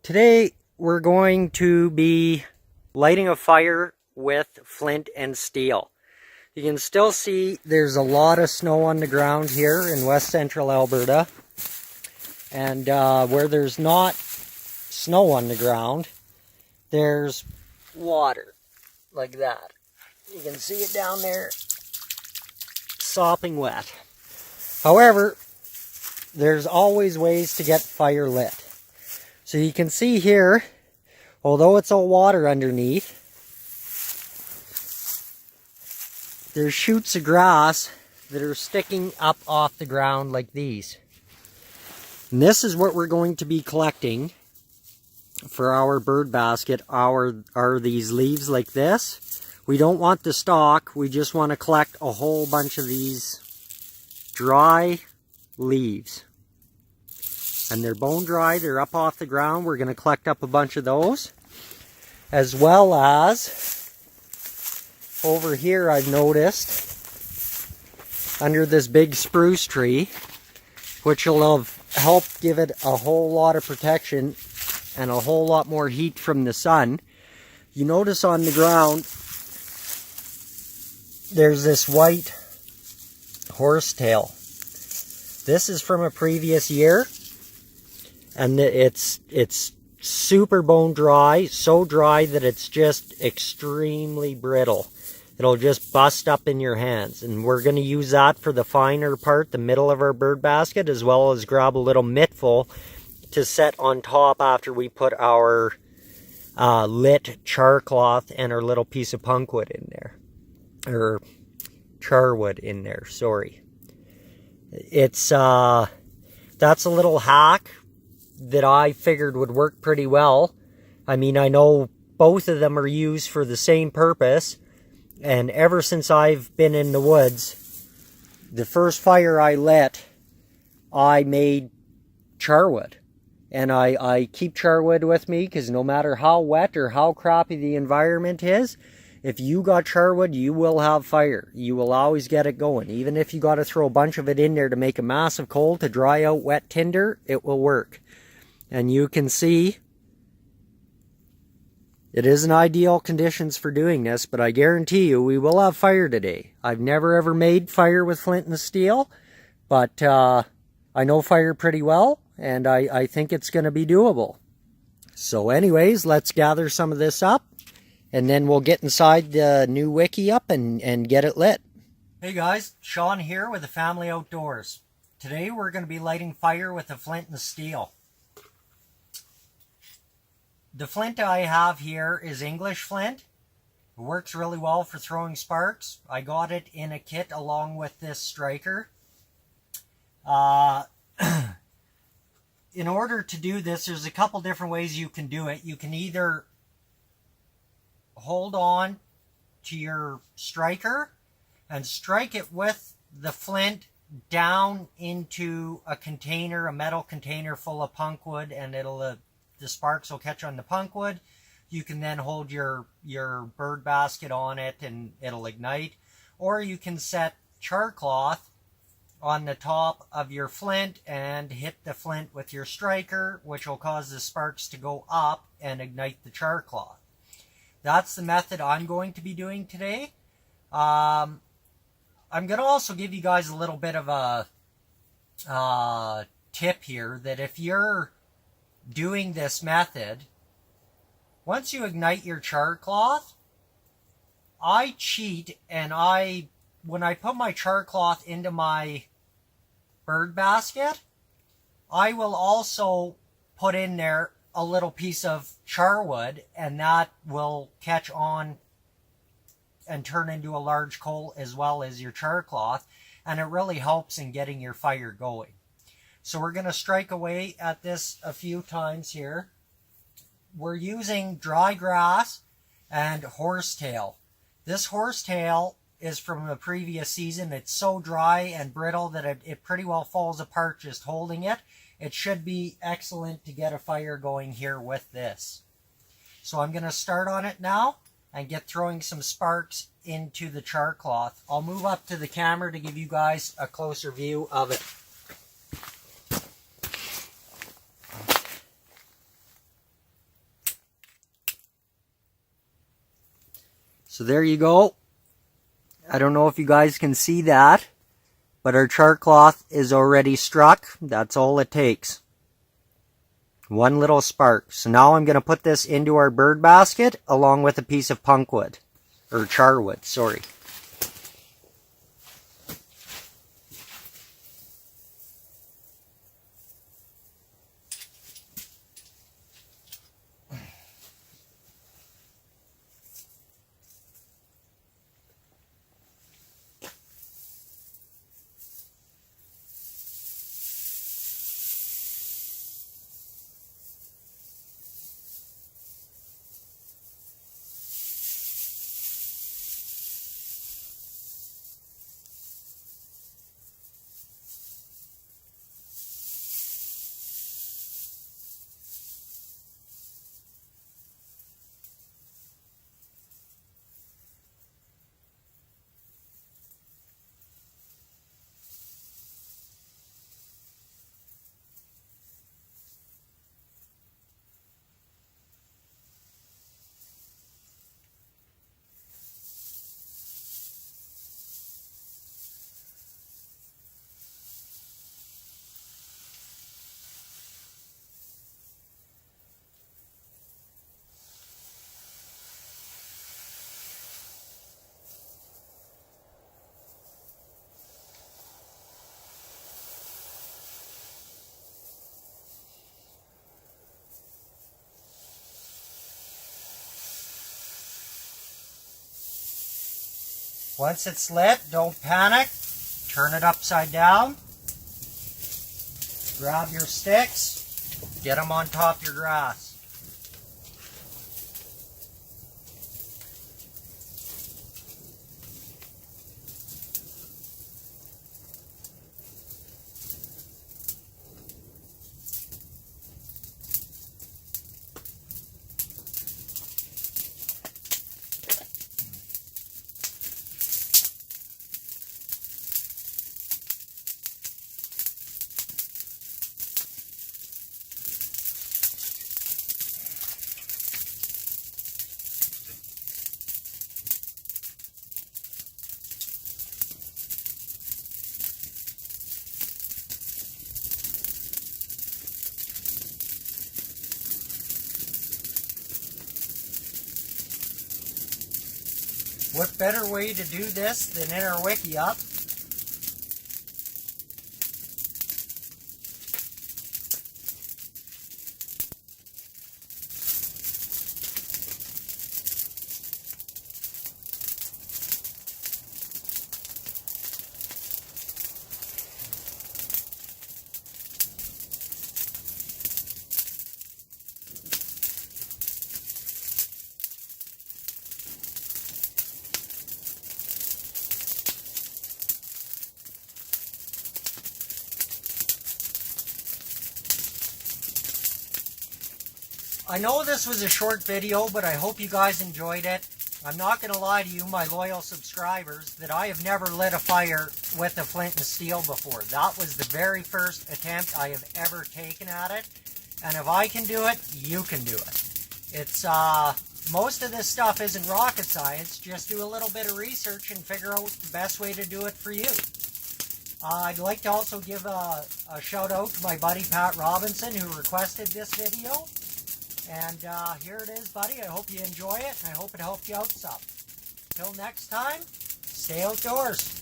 Today we're going to be lighting a fire with flint and steel. You can still see there's a lot of snow on the ground here in west central Alberta. And where there's not snow on the ground, there's water like that. You can see it down there, sopping wet. However, there's always ways to get fire lit. So you can see here, although it's all water underneath, there's shoots of grass that are sticking up off the ground like these. And this is what we're going to be collecting for our bird basket, are these leaves like this. We don't want the stalk, we just want to collect a whole bunch of these dry leaves. And they're bone dry, they're up off the ground. We're going to collect up a bunch of those. As well as, over here I've noticed, under this big spruce tree, which will have helped give it a whole lot of protection and a whole lot more heat from the sun. You notice on the ground, there's this white horsetail. This is from a previous year. And it's super bone dry, so dry that it's just extremely brittle. It'll just bust up in your hands. And we're going to use that for the finer part, the middle of our bird basket, as well as grab a little mittful to set on top after we put our lit char cloth and our little piece of punkwood in there. Or charwood in there, sorry. It's, that's a little hack that I figured would work pretty well. I mean, I know both of them are used for the same purpose, and ever since I've been in the woods, the first fire I lit, I made charwood. And I keep charwood with me because no matter how wet or how crappy the environment is, if you got charwood, you will have fire. You will always get it going. Even if you got to throw a bunch of it in there to make a massive coal to dry out wet tinder, it will work. And you can see it isn't ideal conditions for doing this, but I guarantee you we will have fire today. I've never ever made fire with flint and steel, but I know fire pretty well, and I think it's going to be doable. So anyways, let's gather some of this up, and then we'll get inside the new wikiup and get it lit. Hey guys, Sean here with the Family Outdoors. Today we're going to be lighting fire with the flint and steel. The flint I have here is English flint. It works really well for throwing sparks. I got it in a kit along with this striker. In order to do this, there's a couple different ways you can do it. You can either hold on to your striker and strike it with the flint down into a container, a metal container full of punkwood, and it'll the sparks will catch on the punkwood. You can then hold your bird basket on it and it'll ignite. Or you can set char cloth on the top of your flint and hit the flint with your striker, which will cause the sparks to go up and ignite the char cloth. That's the method I'm going to be doing today. I'm going to also give you guys a little bit of a tip here, that if you're doing this method, once you ignite your char cloth, I cheat, and when I put my char cloth into my bird basket, I will also put in there a little piece of charwood, and that will catch on and turn into a large coal as well as your char cloth, and it really helps in getting your fire going. So we're going to strike away at this a few times here. We're using dry grass and horsetail. This horsetail is from the previous season. It's so dry and brittle that it pretty well falls apart just holding it. It should be excellent to get a fire going here with this. So I'm going to start on it now and get throwing some sparks into the char cloth. I'll move up to the camera to give you guys a closer view of it. So there you go. I don't know if you guys can see that, but our chart cloth is already struck. That's all it takes. One little spark. So now I'm going to put this into our bird basket along with a piece of punk wood, or char wood, sorry. Once it's lit, don't panic. Turn it upside down. Grab your sticks. Get them on top of your grass. What better way to do this than in our wikiup? I know this was a short video, but I hope you guys enjoyed it. I'm not going to lie to you, my loyal subscribers, that I have never lit a fire with a flint and steel before. That was the very first attempt I have ever taken at it. And if I can do it, you can do it. It's, most of this stuff isn't rocket science. Just do a little bit of research and figure out the best way to do it for you. I'd like to also give a shout out to my buddy Pat Robinson, who requested this video. And here it is, buddy. I hope you enjoy it, and I hope it helped you out some. Till next time, stay outdoors.